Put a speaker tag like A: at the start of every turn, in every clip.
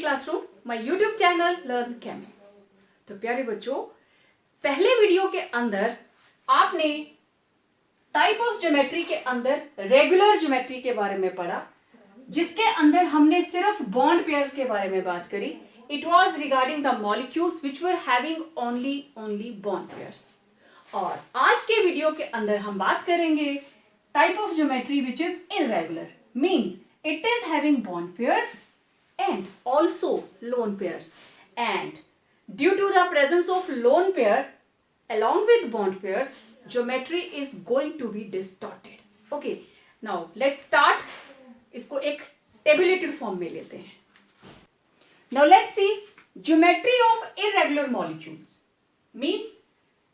A: Classroom, my YouTube channel learn chemi. तो प्यारे बच्चों, पहले वीडियो के अंदर आपने टाइप ऑफ ज्योमेट्री के अंदर रेगुलर ज्योमेट्री के बारे में पढ़ा, जिसके अंदर हमने सिर्फ बॉन्ड पेयर्स के बारे में बात करी। It was regarding the molecules which were having only bond pairs. और आज के वीडियो के अंदर हम बात करेंगे type of geometry which is irregular, means it is having bond pairs and also lone pairs, and due to the presence of lone pair along with bond pairs, geometry is going to be distorted. Okay, now let's start. इसको एक tabulated form में लेते हैं. Now let's see geometry of irregular molecules, means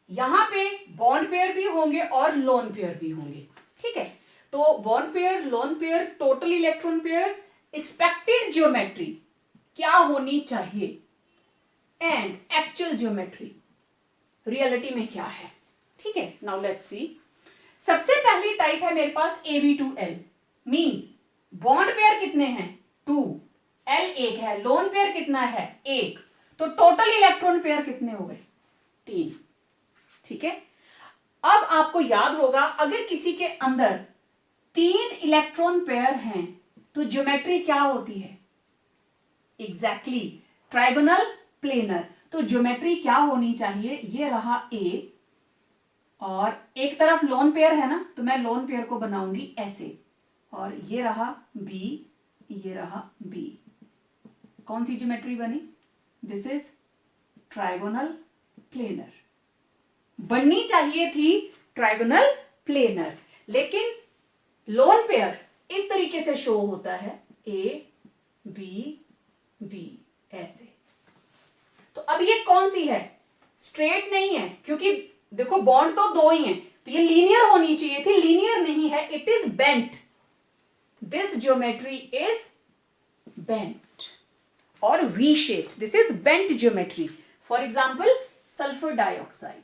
A: यहां पे bond pair भी होंगे और lone pair भी होंगे. ठीक है, तो bond pair, lone pair, total electron pairs, expected geometry क्या होनी चाहिए एंड एक्चुअल ज्योमेट्री रियलिटी में क्या है. ठीक है, नाउ लेट्स सी. सबसे पहली टाइप है मेरे पास AB2L, मींस बॉन्ड पेयर कितने हैं 2, L 1 है, लोन पेयर कितना है 1, तो टोटल इलेक्ट्रॉन पेयर कितने हो गए 3. ठीक है, अब आपको याद होगा अगर किसी के अंदर 3 इलेक्ट्रॉन पेयर हैं तो ज्योमेट्री क्या होती है, एग्जैक्टली ट्राइगोनल प्लेनर. तो ज्योमेट्री क्या होनी चाहिए, ये रहा A और एक तरफ लोन पेयर है ना, तो मैं लोन पेयर को बनाऊंगी ऐसे, और ये रहा B, ये रहा B. कौन सी ज्योमेट्री बनी, दिस इज ट्राइगोनल प्लेनर. बननी चाहिए थी ट्राइगोनल प्लेनर, लेकिन लोन पेयर इस तरीके से शो होता है A B B ऐसे. तो अब ये कौन सी है, स्ट्रेट नहीं है, क्योंकि देखो बॉन्ड तो 2 ही हैं, तो ये लीनियर होनी चाहिए थी, लीनियर नहीं है, it is bent. This geometry is bent और V shaped. This is bent geometry. For example sulphur dioxide,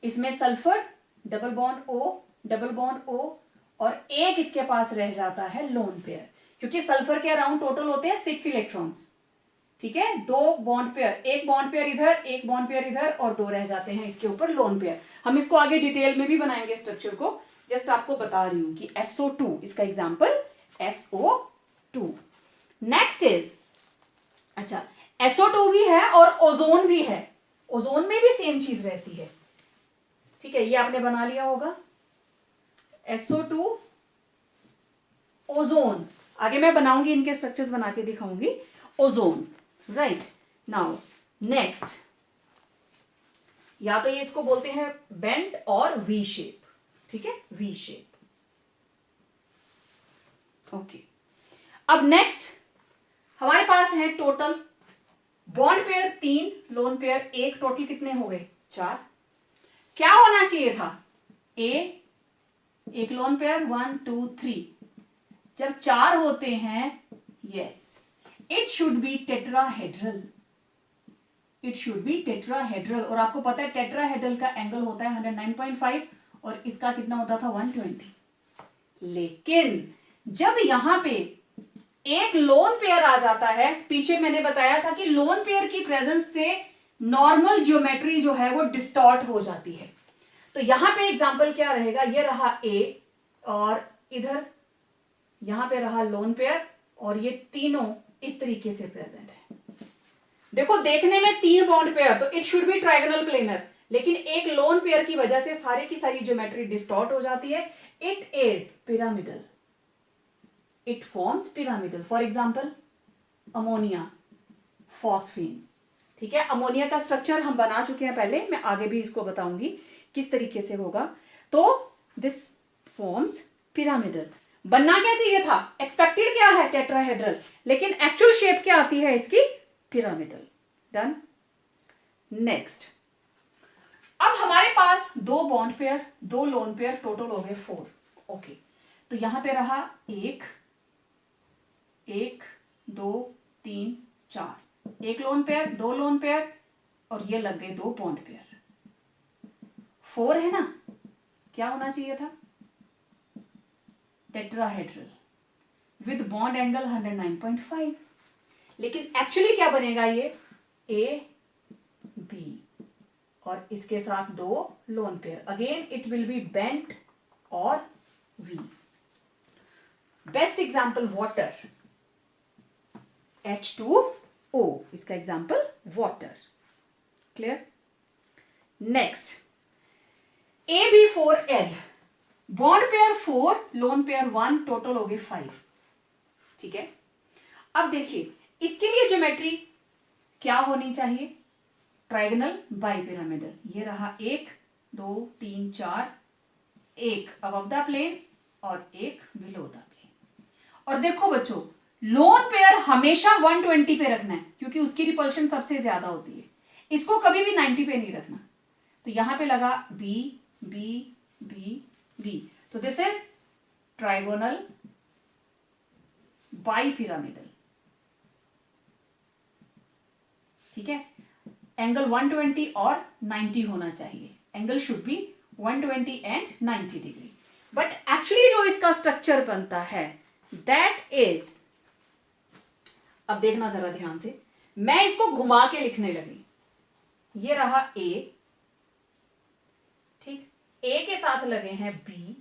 A: इसमें sulphur double bond O, double bond O, और एक इसके पास रह जाता है लोन पेयर, क्योंकि सल्फर के अराउंड टोटल होते हैं 6 इलेक्ट्रॉन्स. ठीक है, 2 बॉन्ड पेयर, एक बॉन्ड पेयर इधर, एक बॉन्ड पेयर इधर, और 2 रह जाते हैं इसके ऊपर लोन पेयर. हम इसको आगे डिटेल में भी बनाएंगे स्ट्रक्चर को, जस्ट आपको बता रही हूं कि SO2 इसका एग्जांपल SO2. नेक्स्ट इज, अच्छा SO2 भी है और ओजोन भी है, ओजोन में भी सेम चीज रहती है. ठीक है, ये आपने बना लिया होगा SO2 ओजोन. आगे मैं बनाऊंगी, इनके स्ट्रक्चर्स बना के दिखाऊंगी. Ozone, right. नाउ नेक्स्ट, या तो ये इसको बोलते हैं बेंट और वी शेप. ठीक है, वी शेप. ओके, अब नेक्स्ट हमारे पास है total bond pair 3, lone pair 1, total कितने हो गए 4. क्या होना चाहिए था, एक लोन पेयर 1 2 3. जब 4 होते हैं, yes, it should be tetrahedral, it should be tetrahedral. और आपको पता है टेट्राहेड्रल का एंगल होता है 109.5 और इसका कितना होता था 120. लेकिन जब यहां पे एक लोन पेयर आ जाता है, पीछे मैंने बताया था कि लोन पेयर की प्रेजेंस से नॉर्मल ज्योमेट्री जो है वो डिस्टॉर्ट हो जाती है. तो यहां पे एग्जांपल क्या रहेगा, ये रहा A और इधर यहां पे रहा लोन पेयर, और ये तीनों इस तरीके से प्रेजेंट है. देखो देखने में 3 बॉन्ड पेयर, तो it should be trigonal planar, लेकिन एक लोन पेयर की वजह से सारी की सारी ज्योमेट्री डिस्टॉर्ट हो जाती है. It is pyramidal, it forms pyramidal. For example ammonia, phosphine. ठीक है, अमोनिया का स्ट्रक्चर हम बना चुके हैं पहले, मैं आगे भी इसको बताऊंगी किस तरीके से होगा. तो दिस फॉर्म्स पिरामिडल. बनना क्या चाहिए था, एक्सपेक्टेड क्या है टेट्राहेड्रल, लेकिन एक्चुअल शेप क्या आती है इसकी, पिरामिडल. डन. नेक्स्ट, अब हमारे पास 2 bond pair, 2 lone pair, total हो गए 4. ओके, तो यहां पे रहा 1 2 3 4, एक लोन पेयर, 2 लोन पेयर, और ये लग गए 2 बॉन्ड पेयर. 4 है ना, क्या होना चाहिए था, टेट्राहेड्रल विद बॉन्ड एंगल 109.5. लेकिन एक्चुअली क्या बनेगा ये ए बी और इसके साथ 2 lone pair, again it will be bent और V. Best example water, H2O, इसका example water. Clear? Next AB4L, bond pair 4, lone pair 1, total हो गए 5। ठीक है, अब देखिए इसके लिए ज्योमेट्री क्या होनी चाहिए? Trigonal bipyramidal. ये रहा 1 2 3 4, एक अबव द प्लेन और एक बिलो द प्लेन। और देखो बच्चों, लोन पेयर हमेशा 120 पे रखना है क्योंकि उसकी रिपल्शन सबसे ज्यादा होती है। इसको कभी भी 90 पे नहीं रखना। तो यहां पे लगा बी बी बी बी, तो दिस इज ट्राइगोनल बाइपिरामिडल। ठीक है, एंगल 120 और 90 होना चाहिए। Angle should be 120 and 90 degree. But actually जो इसका स्ट्रक्चर बनता है दैट इज, अब देखना जरा ध्यान से, मैं इसको घुमा के लिखने लगी। ये रहा ए, ठीक, ए के साथ लगे हैं बी,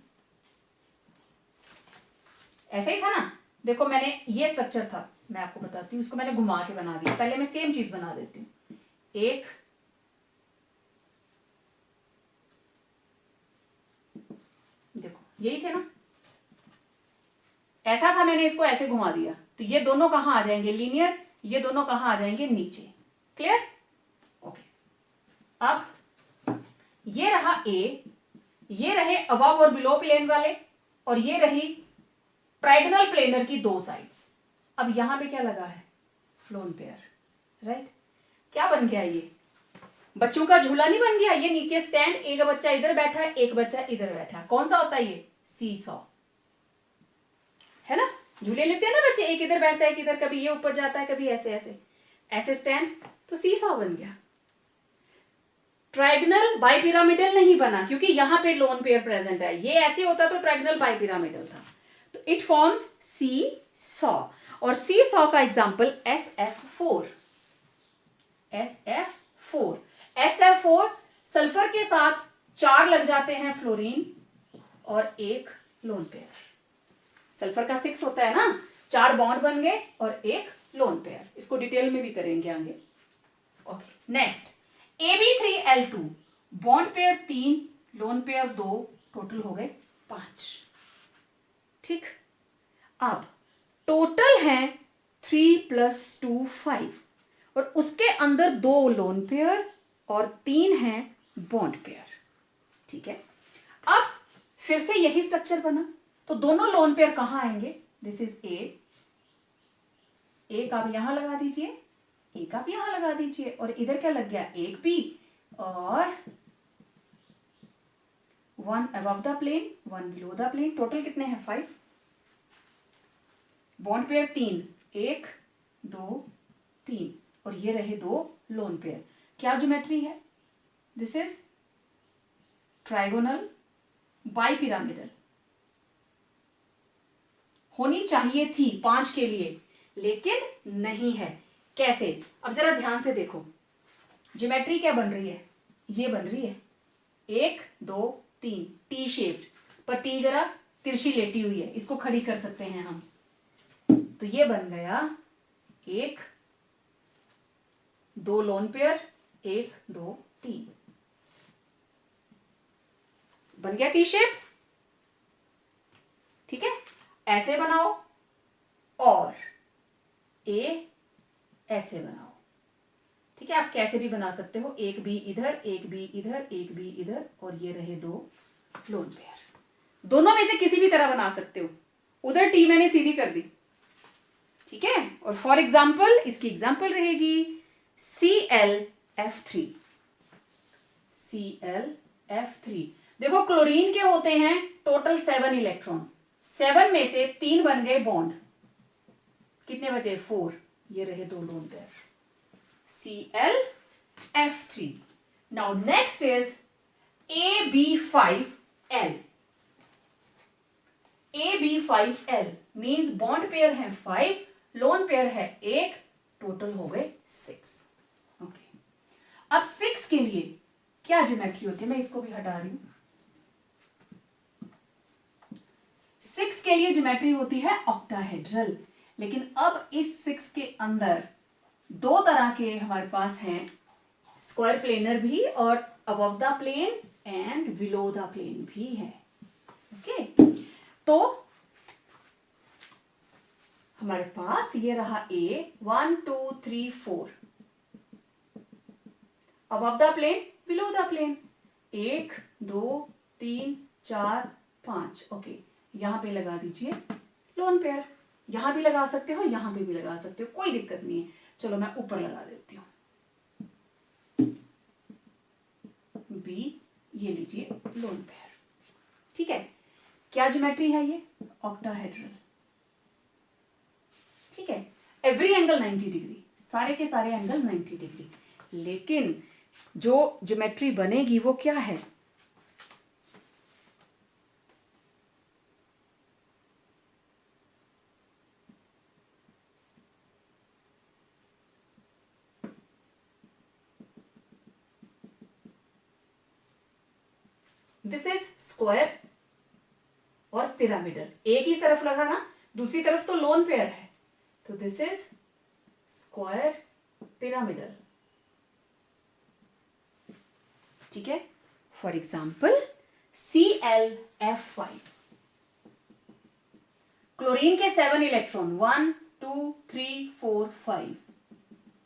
A: ऐसे ही था ना। देखो मैंने, ये स्ट्रक्चर था, मैं आपको बताती हूं, इसको मैंने घुमा के बना दिया। पहले मैं सेम चीज बना देती हूं। एक, देखो यही थे ना, ऐसा था, मैंने इसको ऐसे घुमा दिया, तो ये दोनों कहां आ जाएंगे? लीनियर। ये दोनों कहां आ जाएंगे? नीचे। क्लियर? ओके। अब ये रहा ए, ये रहे अबव और बिलो प्लेन वाले, और ये रही ट्राइगोनल प्लेनर की 2 साइड्स। अब यहां पे क्या लगा है? Lone pair. राइट? क्या बन गया ये? बच्चों का झूला नहीं बन गया? ये नीचे स्टैंड, एक बच्चा इधर बैठा है, एक बच्चा इधर बैठा है। कौन सा होता है ये? सी सॉ, है ना? झूले लेते हैं ना बच्चे, एक इधर बैठता है, एक इधर, कभी ये ऊपर जाता है, कभी ऐसे ऐसे ऐसे स्टैंड, तो सी सॉ बन गया। ट्राइगोनल बाइपिरामिडल नहीं बना क्योंकि यहां पे लोन पेयर प्रेजेंट है। ये ऐसे होता तो ट्राइगोनल बाइपिरामिडल था। तो इट फॉर्म्स सी सॉ, और सी सॉ का example SF4। SF4, SF4 sulphur के साथ 4 लग जाते हैं फ्लोरीन और 1 लोन पेयर। सल्फर का 6 होता है ना, 4 बॉन्ड बन गए और 1 लोन पेयर। इसको डिटेल में भी करेंगे आगे। Okay, next AB3L2, bond pair 3, lone pair 2, total हो गए 5। ठीक, अब टोटल है 3 + 2 5, और उसके अंदर 2 लोन पेयर और 3 है बॉन्ड पेयर। ठीक है, अब फिर से यही स्ट्रक्चर बना, तो दोनों लोन पेयर कहां आएंगे? दिस इज ए, एक आप यहां लगा दीजिए, एक आप यहां लगा दीजिए, और इधर क्या लग गया? एक बी और 1 above the plane, 1 below the plane. Total कितने हैं? 5। बॉन्ड पेयर 3, 1 2 3, और ये रहे 2 लोन पेयर। क्या ज्योमेट्री है? This is trigonal bipyramidal. होनी चाहिए थी 5 के लिए, लेकिन नहीं है। कैसे? अब जरा ध्यान से देखो, ज्योमेट्री क्या बन रही है? ये बन रही है 1 2 3, टी शेप्ड, पर टी जरा तिरछी लेटी हुई है, इसको खड़ी कर सकते हैं हम। तो ये बन गया 1 2 लोन पेयर, 1 2 3, बन गया टी शेप। ठीक है, ऐसे बनाओ और ए ऐसे बनाओ। ठीक है, आप कैसे भी बना सकते हो, एक बी इधर, एक बी इधर, एक बी इधर, और ये रहे 2 लोन पेयर। दोनों में से किसी भी तरह बना सकते हो। उधर टी मैंने सीधी कर दी। ठीक है, और फॉर एग्जाम्पल इसकी एग्जाम्पल रहेगी ClF3। ClF3, देखो क्लोरीन के होते हैं टोटल 7 इलेक्ट्रॉन्स, 7 में से 3 बन गए बॉन्ड, कितने बचे? 4, ये रहे 2 lone pair. ClF3। Now next is AB5L। AB5L means bond pair है 5, लोन पेयर है 1, टोटल हो गए 6। ओके, अब 6 के लिए क्या ज्योमेट्री होती है, मैं इसको भी हटा रही हूं। 6 के लिए ज्योमेट्री होती है ऑक्टाहेड्रल। लेकिन अब इस 6 के अंदर दो तरह के हमारे पास हैं, स्क्वायर प्लेनर भी और above the plane and below the plane भी है। ओके, तो हमारे पास ये रहा ए 1 2 3 4 above the plane below the plane 1 2 3 4 5। Okay, यहां पे लगा दीजिए लोन पेयर, यहां भी लगा सकते हो, यहां पे भी लगा सकते हो, कोई दिक्कत नहीं है। चलो मैं ऊपर लगा देती हूं, बी, ये लीजिए लोन पेयर। ठीक है, क्या ज्योमेट्री है ये, ऑक्टाहेड्रल। ठीक है, एवरी एंगल 90 डिग्री, सारे के सारे एंगल 90 डिग्री। लेकिन जो ज्योमेट्री बनेगी वो क्या है, दिस इज स्क्वायर और पिरामिडल। एक ही तरफ लगा ना, दूसरी तरफ तो लोन पेयर है, तो दिस इज स्क्वायर पिरामिडल। ठीक है, फॉर एग्जाम्पल ClF5, क्लोरीन के 7 इलेक्ट्रॉन 1 2 3 4 5,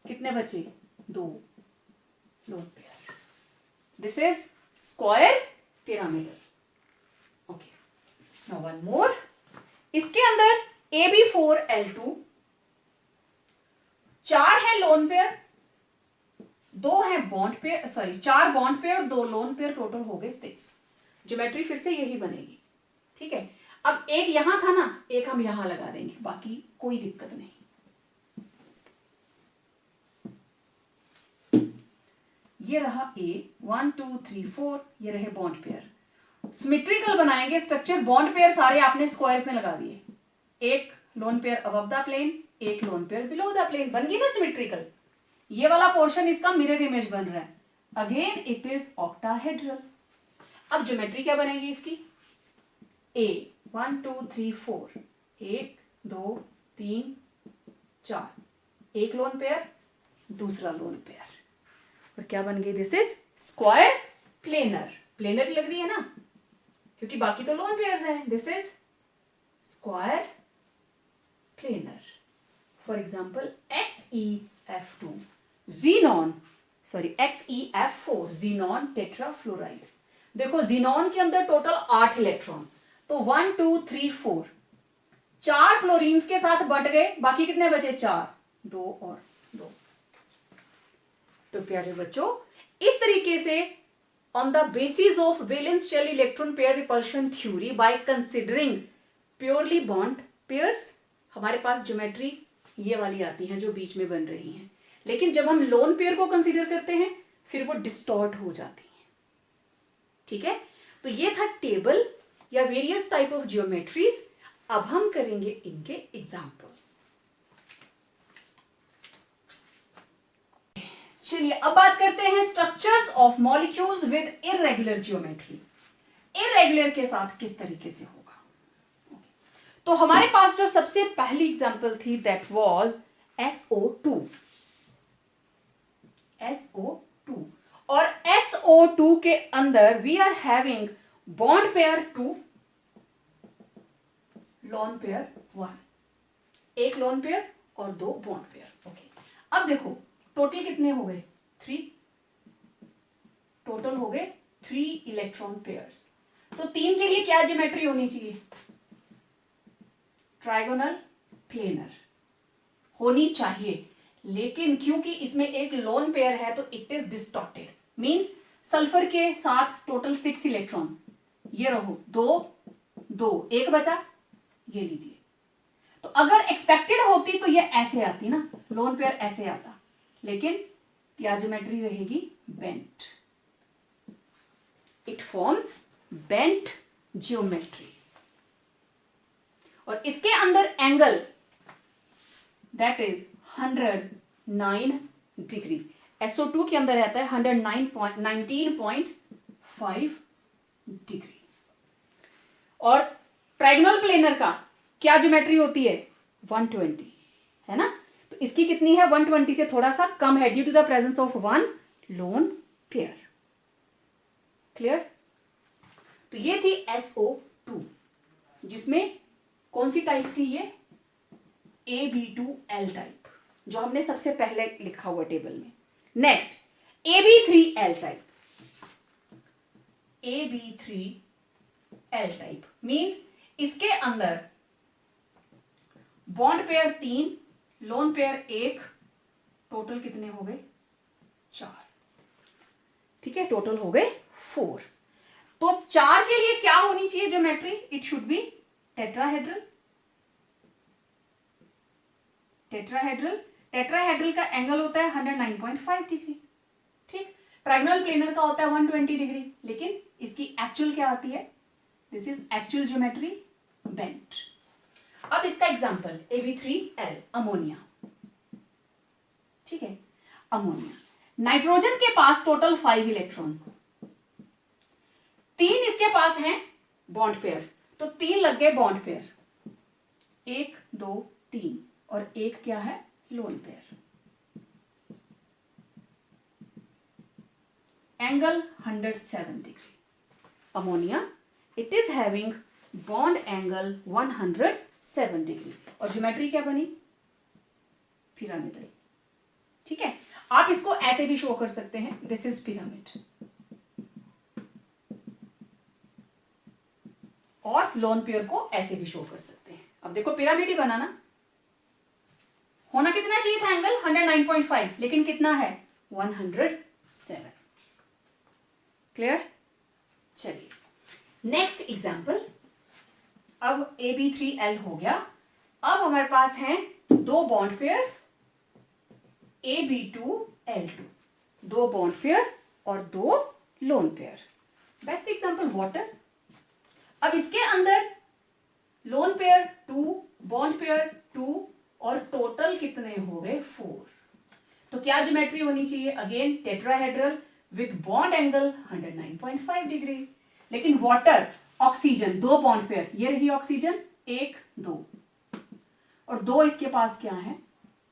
A: कितने बचे, 2, lone pair. This is square pyramidal. Okay, now one more, इसके अंदर AB4L2, 4 है लोन पेयर, 2 है bond pair, sorry 4 bond pair, 2 lone pair, total हो गए 6। ज्योमेट्री फिर से यही बनेगी। ठीक है, अब एक यहां था ना, एक हम यहां लगा देंगे, बाकी कोई दिक्कत नहीं। ये रहा A 1 2 3 4, ये रहे बॉन्ड पेयर। सिमेट्रिकल बनाएंगे स्ट्रक्चर, बॉन्ड पेयर सारे आपने स्क्वायर में लगा दिए, एक lone pair above the plane, एक lone pair below the plane, बन गई ना सिमेट्रिकल। ये वाला पोर्शन इसका मिरर इमेज बन रहा है, अगेन इट इज ऑक्टाहेड्रल। अब ज्योमेट्री क्या बनेगी इसकी, A 1 2 3 4, 1 2 3 4, एक लोन पेयर, दूसरा लोन पेयर, और क्या बन गई, this is square planar. Planar लग रही है ना, क्योंकि बाकी तो लोन पेयर्स हैं। This is square planar. For example XeF2 xenon, sorry XeF4 xenon tetrafluoride. देखो जीनॉन के अंदर टोटल 8 इलेक्ट्रॉन, तो 1 2 3 4, 4 फ्लोरीन्स के साथ बट गए, बाकी कितने बचे, 4, 2 और 2। तो प्यारे बच्चों, इस तरीके से on the basis of valence shell electron pair repulsion theory by considering purely bond pairs, हमारे पास ज्योमेट्री ये वाली आती हैं जो बीच में बन रही हैं। लेकिन जब हम लोन पेयर को कंसीडर करते हैं फिर वो डिस्टॉर्ट हो जाती हैं। ठीक है, तो ये था टेबल या वेरियस टाइप ऑफ ज्योमेट्रीज। अब हम करेंगे इनके एग्जांपल्स। चलिए अब बात करते हैं structures of molecules with irregular geometry. Irregular के साथ किस तरीके से होगा। तो हमारे पास जो सबसे पहली एग्जांपल थी दैट वाज SO2। SO2 और SO2 के अंदर we are having bond pair 2, lone pair 1, एक लोन पेयर और 2 बॉन्ड पेयर। ओके, अब देखो टोटल कितने हो गए, 3, टोटल हो गए 3 इलेक्ट्रॉन पेयर्स। तो 3 के लिए क्या ज्योमेट्री होनी चाहिए, ट्राइगोनल प्लेनर होनी चाहिए। लेकिन क्योंकि इसमें एक लोन पेयर है तो it is distorted, means sulphur के साथ टोटल 6 इलेक्ट्रॉन्स, ये रहो 2 2, एक बचा, ये लीजिए। तो अगर एक्सपेक्टेड होती तो ये ऐसे आती ना, लोन पेयर ऐसे आता, लेकिन क्या ज्योमेट्री रहेगी, bent. It forms bent geometry. और इसके अंदर angle that is 100 119 degree. SO2 के अंदर रहता है 119.5 डिग्री। और ट्राइगोनल प्लेनर का क्या ज्योमेट्री होती है? 120, है ना। तो इसकी कितनी है? 120 से थोड़ा सा कम है due to the presence of one lone pair. Clear? तो ये थी SO2, जिसमें कौन सी टाइप थी? ये AB2L टाइप, जो हमने सबसे पहले लिखा हुआ टेबल में। Next AB3L type. AB3L type means इसके अंदर bond pair 3, lone pair 1, total कितने हो गए? 4। ठीक है, टोटल हो गए 4। तो 4 के लिए क्या होनी चाहिए geometry? It should be tetrahedral. Tetrahedral का एंगल होता है 109.5 डिग्री। ठीक, ट्राइगोनल प्लेनर का होता है 120 डिग्री, लेकिन इसकी एक्चुअल क्या आती है? This is actual geometry bent. अब इसका एग्जांपल AB3L, अमोनिया। ठीक है, अमोनिया। नाइट्रोजन के पास टोटल 5 इलेक्ट्रॉन्स, 3 इसके पास हैं बॉन्ड पेयर, तो 3 लग गए बॉन्ड पेयर, 1 2 3, और 1 क्या है? Lone pair. Angle 107 degree. Ammonia, it is having bond angle 107 degree, और ज्योमेट्री क्या बनी? पिरामिडल। ठीक है, आप इसको ऐसे भी शो कर सकते हैं, दिस इज पिरामिड, और लोन पेयर को ऐसे भी शो कर सकते हैं। अब देखो पिरामिड ही बनाना, होना कितना चाहिए था एंगल? 109.5, लेकिन कितना है? 107। क्लियर? चलिए नेक्स्ट एग्जांपल। अब AB3L हो गया। अब हमारे पास हैं 2 bond pair AB2L2, 2 bond pair और 2 lone pair. Best example water. अब इसके अंदर लोन पेयर 2, बॉन्ड पेयर 2, और टोटल कितने हो गए? 4। तो क्या ज्योमेट्री होनी चाहिए? Again tetrahedral with bond angle 109.5 degree. लेकिन वाटर, ऑक्सीजन, 2 बॉन्ड पेयर, ये रही ऑक्सीजन 1 2, और 2 इसके पास क्या है?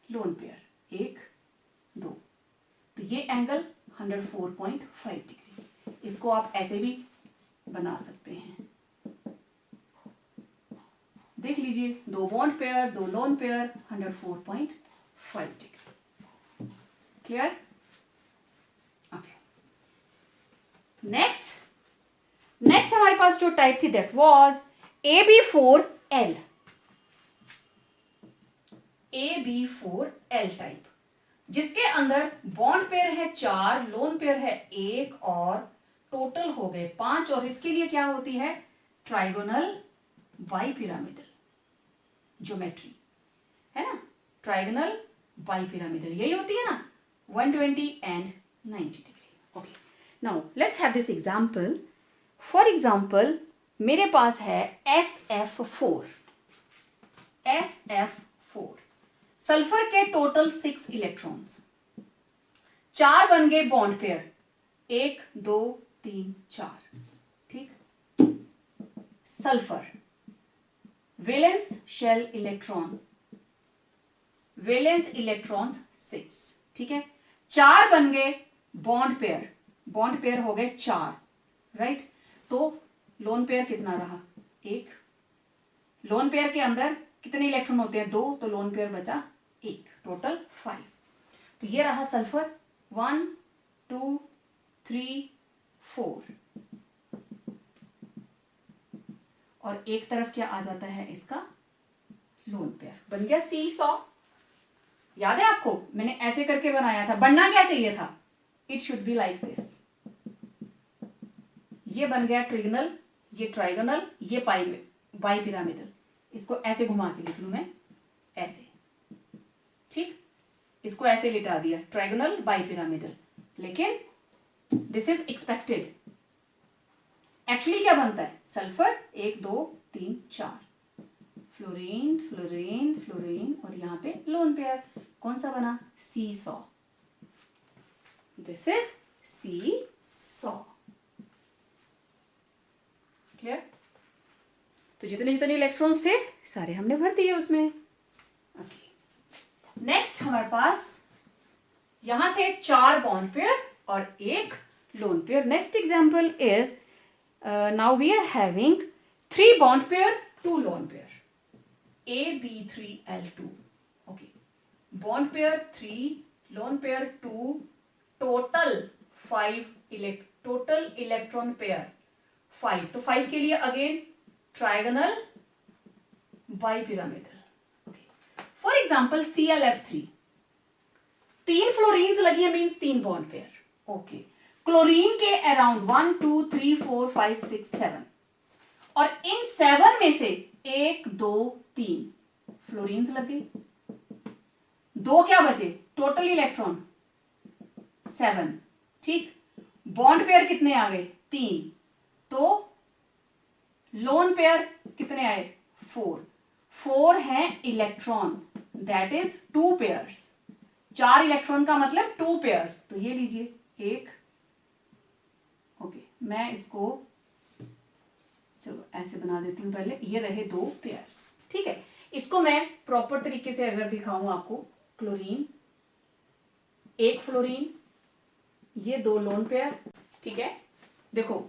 A: लोन पेयर 1 2, तो ये एंगल 104.5 डिग्री। इसको आप ऐसे भी बना सकते हैं, देख लीजिए, 2 bond pair, 2 lone pair, 104.5 degree. Clear? Okay, next हमारे पास जो टाइप थी that was AB4L। AB4L type, जिसके अंदर बॉन्ड पेयर है 4, लोन पेयर है 1, और टोटल हो गए 5, और इसके लिए क्या होती है? ट्राइगोनल बाइपिरामिडल ज्योमेट्री, है ना। ट्राइगोनल बाइपिरामिडल यही होती है ना, 120 and 90 degree. Okay, now let's have this example. For example मेरे पास है SF4। सल्फर के टोटल 6 इलेक्ट्रॉन्स, 4 बन गए बॉन्ड पेयर, 1 2 3 4। ठीक, sulphur valence shell electron, valence electrons 6। ठीक है, 4 बन गए बॉन्ड पेयर हो गए 4, राइट। तो लोन पेयर कितना रहा? 1। लोन पेयर के अंदर कितने इलेक्ट्रॉन होते हैं? 2, तो लोन पेयर बचा 1, टोटल 5। तो ये रहा सल्फर 1 2 3 4, और एक तरफ क्या आ जाता है? इसका लोन पेयर बन गया C100। याद है आपको, मैंने ऐसे करके बनाया था, बनना क्या चाहिए था? It should be like this. ये बन गया ट्रिगोनल, ये ट्राइगोनल, ये बाइपिरामिडल। इसको ऐसे घुमा के लिख लूं मैं, ऐसे। ठीक, इसको ऐसे लिटा दिया, ट्राइगोनल बाइपिरामिडल। लेकिन दिस इज एक्सपेक्टेड। एक्चुअली क्या बनता है? सल्फर 1 2 3 4 फ्लोरीन फ्लोरीन फ्लोरीन और यहाँ पे लोन पेयर, कौन सा बना, seesaw. This is seesaw. Clear? तो जितने जितने इलेक्ट्रॉन्स थे सारे हमने भर दिए उसमें। ओके, नेक्स्ट हमारे पास यहां थे 4 बॉन्ड पेयर और एक lone pair. Next example is now we are having 3 bond pair 2 lone pair, AB3L2। Okay, bond pair 3, lone pair 2, total 5 total electron pair 5। तो 5 के लिए again trigonal bipyramidal. Okay, for example ClF3, 3 fluorines लगी है, means 3 bond pair. Okay, chlorine के around 1 2 3 4 5 6 7 और इन 7 में से 1 2 3 fluorines लगे, 2 क्या बचे, टोटल इलेक्ट्रॉन 7। ठीक, बॉन्ड पेयर कितने आ गए, 3, तो लोन पेयर कितने आए, 4। 4 है electron, that is 2 pairs. 4 electron का मतलब 2 पेयर्स। तो ये लीजिए एक, ओके मैं इसको चलो ऐसे बना देती हूं पहले, ये रहे 2 पेयर्स। ठीक है, इसको मैं प्रॉपर तरीके से अगर दिखाऊं आपको, क्लोरीन, 1 फ्लोरीन, ये 2 लोन पेयर। ठीक है, देखो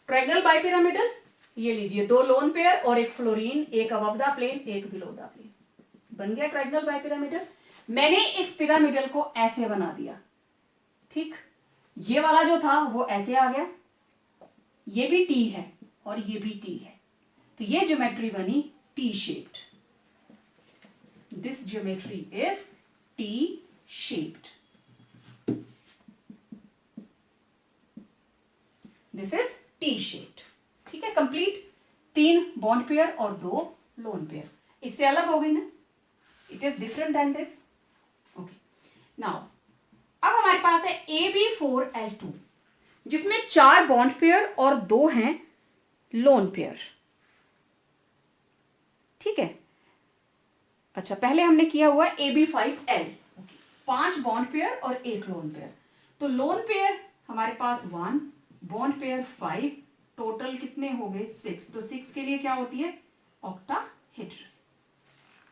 A: ट्रायगोनल बाइपिरामिडल, ये लीजिए 2 लोन पेयर और 1 फ्लोरीन, एक अबव द प्लेन एक बिलो द प्लेन, बन गया ट्रायगोनल बाइपिरामिडल। मैंने इस पिरामिडल को ऐसे बना दिया। ठीक, ये वाला जो था वो ऐसे आ गया, ये भी टी है और ये भी टी है, तो ये ज्योमेट्री बनी T shaped. This geometry is T shaped. This is T shaped. ठीक है, कंप्लीट 3 बॉन्ड पेयर और 2 लोन पेयर। इससे अलग हो गई ना, it is different than this. Okay, now अब हमारे पास है AB4L2 जिसमें 4 बॉन्ड पेयर और 2 हैं लोन पेयर। ठीक है, अच्छा पहले हमने किया हुआ AB5L, 5 बॉन्ड पेयर और 1 लोन पेयर। तो लोन पेयर हमारे पास 1, बॉन्ड पेयर 5, टोटल कितने हो गए 6। तो 6 के लिए क्या होती है, ऑक्टाहेड्रल।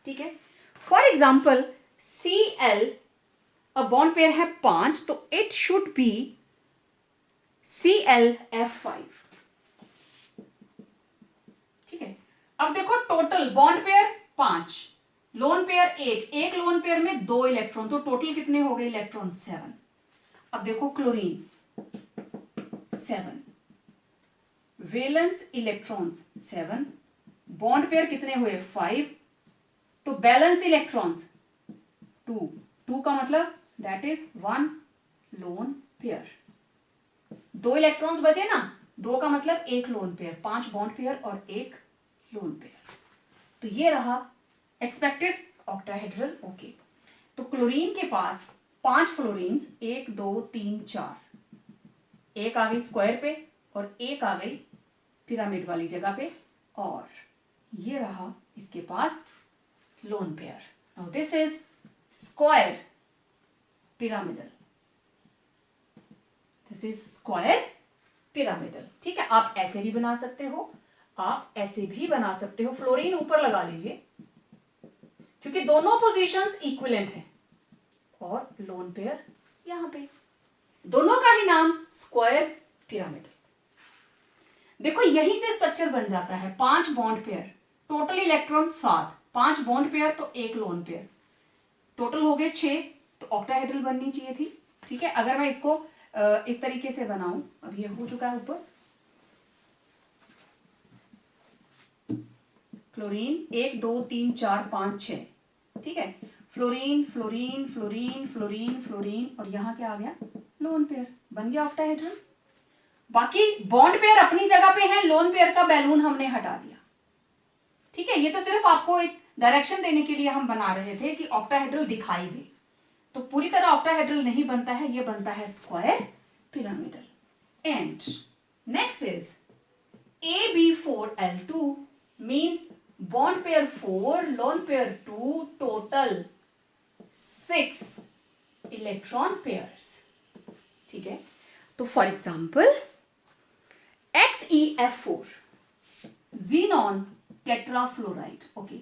A: ठीक है, फॉर एग्जाम्पल Cl, अब बॉन्ड पेयर है 5, तो इट शुड बी ClF5। ठीक है, अब देखो total bond pair 5, loan pair 1 lone pair में 2 इलेक्ट्रॉन, तो टोटल कितने हो गए इलेक्ट्रॉन 7। अब देखो chlorine 7, valence electrons 7, bond pair कितने हुए 5, तो बैलेंस इलेक्ट्रॉन्स 2 का मतलब that is 1 lone pair. 2 electrons बचे ना, 2 का मतलब 1 लोन पेयर, 5 बॉन्ड पेयर और 1 लोन पेयर। तो ये रहा एक्सपेक्टेड ऑक्टाहेड्रल। ओके, तो क्लोरीन के पास 5 फ्लोरीन्स, 1 2 3 4, एक आ गई स्क्वायर पे और एक आ गई पिरामिड वाली जगह पे, और ये रहा इसके पास lone pair. Now this is square pyramidal, this is square pyramidal. ठीक है, आप ऐसे भी बना सकते हो, आप ऐसे भी बना सकते हो। फ्लोरीन ऊपर लगा लीजिए क्योंकि दोनों पोजीशंस इक्विवेलेंट हैं, और लोन पेयर यहां पे, दोनों का ही नाम स्क्वायर पिरामिडल। देखो यहीं से स्ट्रक्चर बन जाता है, 5 bond pair, total electron 7, 5 bond pair तो 1 लोन पेयर, टोटल हो गए 6, तो ऑक्टाहेड्रल बननी चाहिए थी। ठीक है, अगर मैं इसको इस तरीके से बनाऊं, अब ये हो चुका है ऊपर, क्लोरीन 1 2 3 4 5 6, ठीक है, fluorine fluorine fluorine fluorine fluorine, और यहां क्या आ गया लोन पेयर, बन गया ऑक्टाहेड्रल। बाकी बॉन्ड पेयर अपनी जगह पे है, लोन पेयर का बैलून हमने हटा दिया। ठीक है, ये तो सिर्फ आपको एक डायरेक्शन देने के लिए हम बना रहे थे कि ऑक्टाहेड्रल दिखाई दे, तो पूरी तरह ऑक्टाहेड्रल नहीं बनता है, ये बनता है square pyramidal. And next is AB4L2 means bond pair 4, lone pair 2, total 6 electron pairs. ठीक है, तो for example XeF4 xenon tetrafluoride. Okay,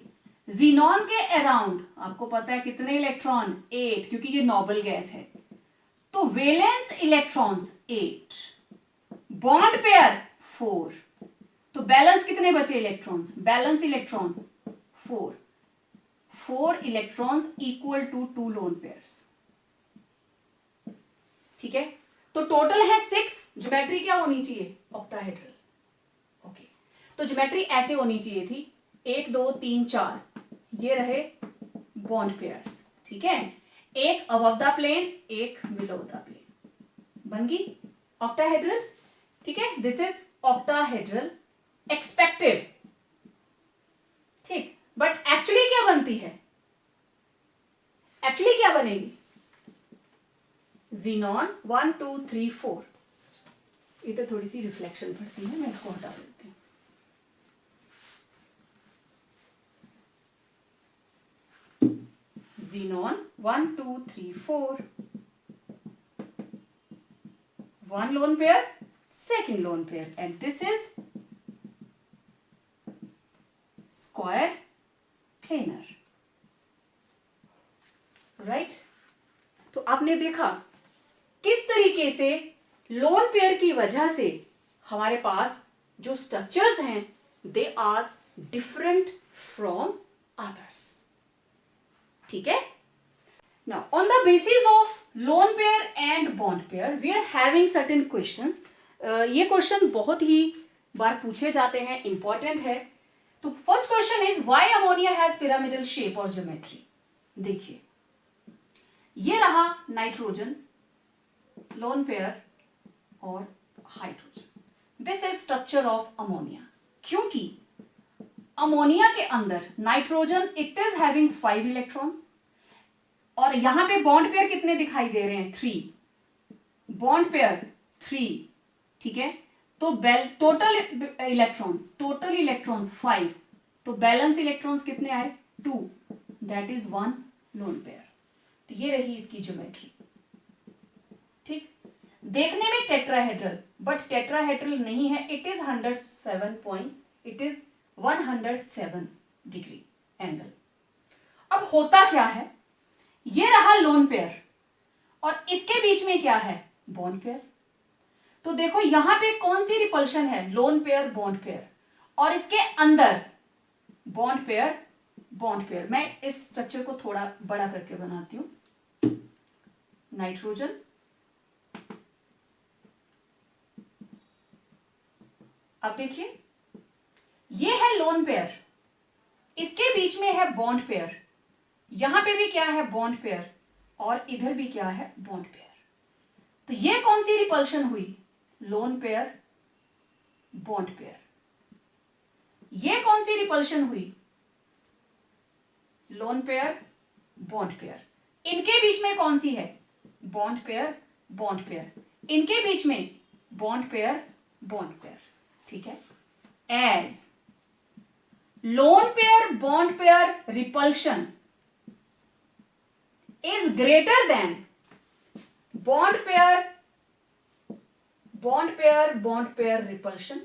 A: xenon के अराउंड आपको पता है कितने इलेक्ट्रॉन? 8, क्योंकि ये नोबल गैस है. तो वैलेंस इलेक्ट्रॉन्स 8, बॉन्ड पेयर 4, तो बैलेंस कितने बचे electrons? Balance electrons 4. 4 electrons equal to 2 lone pairs. ठीक है, तो टोटल है 6. ज्योमेट्री क्या होनी चाहिए? ऑक्टाहेड्रल. ओके, तो ज्योमेट्री ऐसे होनी चाहिए थी 1 2 3 4, ये रहे बॉन्ड पेयर्स. ठीक है, एक अबव द प्लेन, एक बिलो द प्लेन, बन गई ऑक्टाहेड्रल. ठीक है, दिस इज ऑक्टाहेड्रल एक्सपेक्टेड. ठीक, बट एक्चुअली क्या बनती है? एक्चुअली क्या बनेगी? जीनॉन 1 2 3 4. ये तो थोड़ी सी रिफ्लेक्शन पड़ती है, मैं इसको हटा देती हूं. Xenon 1 2 3 4, one lone pair, second lone pair, and this is square planar. Right? तो आपने देखा किस तरीके से लोन पेयर की वजह से हमारे पास जो स्ट्रक्चर्स हैं they are different from others. ठीक है, now on the basis of lone pair and bond pair we are having certain questions. ये क्वेश्चन बहुत ही बार पूछे जाते हैं, इंपॉर्टेंट है. तो first question is why ammonia has pyramidal shape और ज्योमेट्री. देखिए, ये रहा नाइट्रोजन, लोन पेयर और hydrogen. This is structure of ammonia. क्योंकि अमोनिया के अंदर nitrogen it is having 5 electrons, और यहां पे बॉन्ड पेयर कितने दिखाई दे रहे हैं? 3. Bond pair 3. ठीक है, तो टोटल इलेक्ट्रॉन्स 5, तो बैलेंस इलेक्ट्रॉन्स कितने आए? 2. That is 1 lone pair. तो ये रही इसकी ज्योमेट्री. ठीक, देखने में टेट्राहेड्रल, बट टेट्राहेड्रल नहीं है. It is 107 degree angle. अब होता क्या है, ये रहा लोन पेयर और इसके बीच में क्या है? Bond pair. तो देखो यहां पे कौन सी रिपल्शन है? लोन पेयर, बॉन्ड पेयर, और इसके अंदर बॉन्ड पेयर, बॉन्ड पेयर. मैं इस स्ट्रक्चर को थोड़ा बड़ा करके बनाती हूं. नाइट्रोजन, अब देखिए ये है लोन पेयर, इसके बीच में है बॉन्ड पेयर, यहां पे भी क्या है? बॉन्ड पेयर, और इधर भी क्या है? Bond pair. तो ये कौन सी रिपल्शन हुई? Lone pair, bond pair. ये कौन सी रिपल्शन हुई? Lone pair, bond pair. इनके बीच में कौन सी है? Bond pair, bond pair. इनके बीच में बॉन्ड पेयर, बॉन्ड पेयर. ठीक है, as lone pair bond pair repulsion is greater than bond pair repulsion.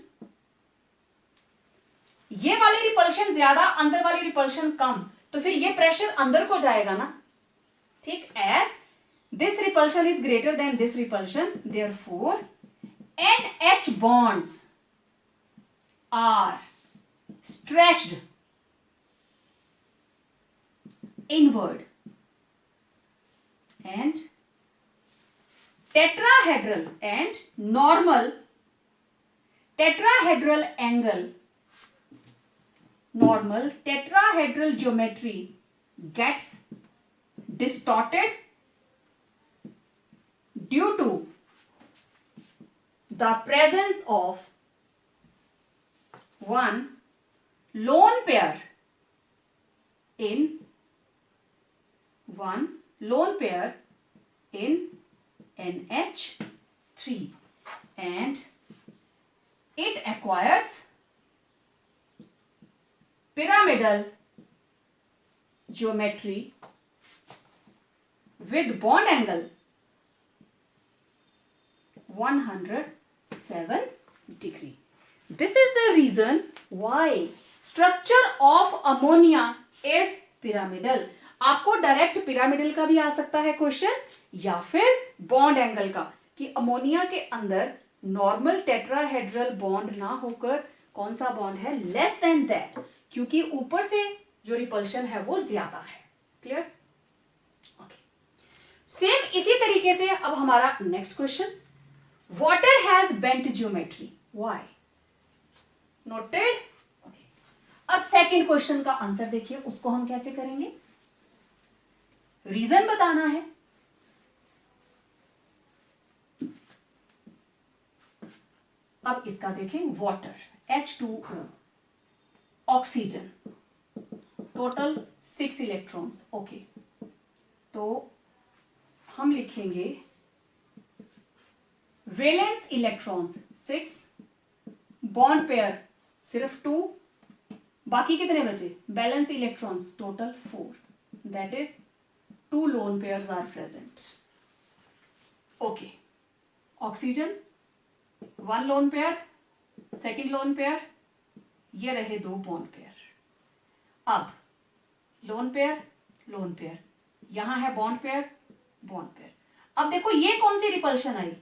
A: ये वाली रिपल्शन ज्यादा, अंदर वाली रिपल्शन कम, तो फिर ये प्रेशर अंदर को जाएगा ना. ठीक, as this repulsion is greater than this repulsion, therefore NH bonds are stretched inward and tetrahedral and normal tetrahedral angle, normal tetrahedral geometry gets distorted due to the presence of one lone pair in NH3 and it acquires pyramidal geometry with bond angle 107 degree. This is the reason why structure of ammonia is pyramidal. आपको direct pyramidal का भी आ सकता है question, या फिर bond angle का, कि ammonia के अंदर नॉर्मल टेट्राहेड्रल बॉन्ड ना होकर कौन सा बॉन्ड है, लेस देन दैट, क्योंकि ऊपर से जो रिपल्शन है वो ज्यादा है. क्लियर? ओके. सेम इसी तरीके से अब हमारा next question, water has bent geometry, why? Noted? Okay. अब सेकंड क्वेश्चन का आंसर देखिए, उसको हम कैसे करेंगे, रीजन बताना है. अब इसका देखें, water H2O, oxygen, total 6 electrons. Okay, तो हम लिखेंगे वैलेंस इलेक्ट्रॉन्स 6, बॉन्ड पेयर सिर्फ 2, बाकी कितने बचे, balance electrons total 4, that is 2 lone pairs are present. Okay, oxygen 1 lone pair, second lone pair, ये रहे 2 बॉन्ड पेयर. अब लोन पेयर लोन पेयर, यहां है बॉन्ड पेयर बॉन्ड पेयर. अब देखो ये कौन सी रिपल्शन आई,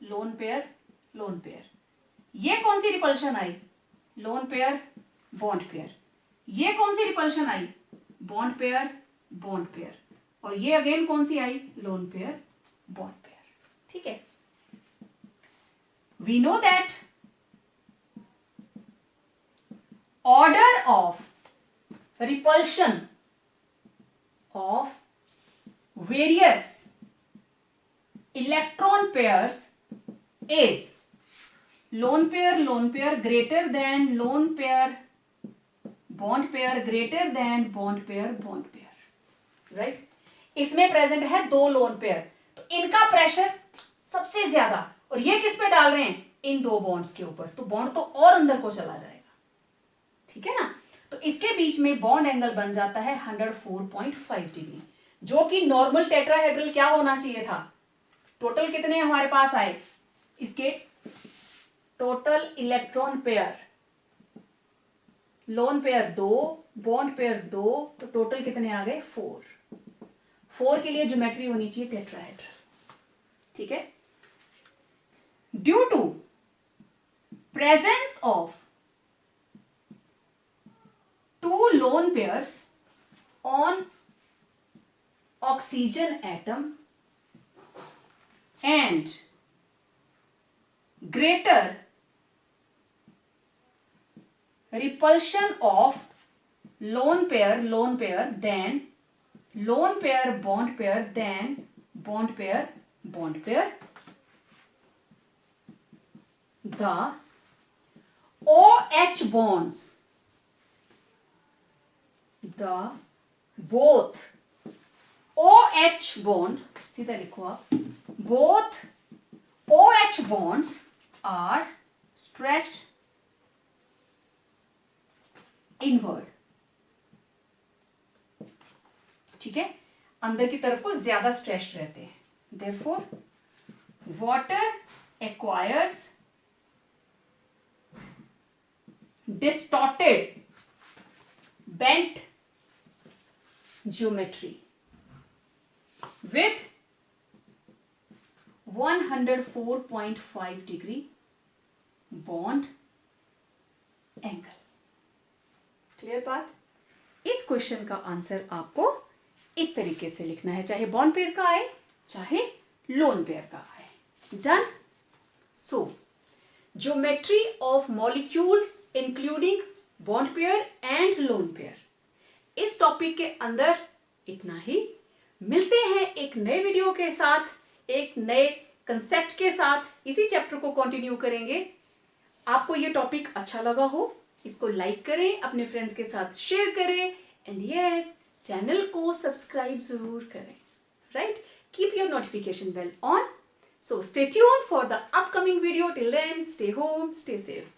A: लोन पेयर लोन पेयर. ये कौन सी रिपल्शन आई, लोन पेयर बॉन्ड पेयर. ये कौन सी रिपल्शन आई, बॉन्ड पेयर बॉन्ड पेयर. और ये अगेन कौन सी आई, लोन पेयर बॉन्ड पेयर. ठीक है. We know that order of repulsion of various electron pairs is lone pair greater than lone pair greater than bond pair. Right? इसमें present है 2 lone pair, तो इनका pressure सबसे ज्यादा, और ये किस पे डाल रहे हैं, इन 2 बॉन्ड्स के ऊपर, तो बॉन्ड तो और अंदर को चला जाएगा. ठीक है ना. तो इसके बीच में बॉन्ड एंगल बन जाता है 104.5 डिग्री, जो कि नॉर्मल टेट्राहेड्रल क्या होना चाहिए था. टोटल कितने हमारे पास आए, इसके total electron pair, lone pair 2, bond pair 2, तो टोटल कितने आ गए, 4 के लिए ज्योमेट्री होनी चाहिए टेट्राहेड्रल. ठीक है. Due to presence of 2 lone pairs on oxygen atom and greater repulsion of lone pair than lone pair bond pair than bond pair, the OH bonds, the both OH bond, सीधा लिखो आप, both OH bonds are stretched inward. ठीक है, अंदर की तरफ को ज्यादा स्ट्रेच्ड रहते हैं. Therefore, water acquires distorted bent geometry with 104.5 degree bond angle. Clear बात. इस क्वेश्चन का आंसर आपको इस तरीके से लिखना है, चाहे बॉन्ड पेयर का आए चाहे लोन पेयर का आए. Done. So geometry of molecules including bond pair and lone pair, इस टॉपिक के अंदर इतना ही. मिलते हैं एक नए वीडियो के साथ, एक नए कंसेप्ट के साथ. इसी चैप्टर को कंटिन्यू करेंगे. आपको ये टॉपिक अच्छा लगा हो, इसको लाइक करें, अपने फ्रेंड्स के साथ शेयर करें, एंड यस, चैनल को सब्सक्राइब जरूर करें. Right? Keep your notification bell on. So stay tuned for the upcoming video. Till then, stay home, stay safe.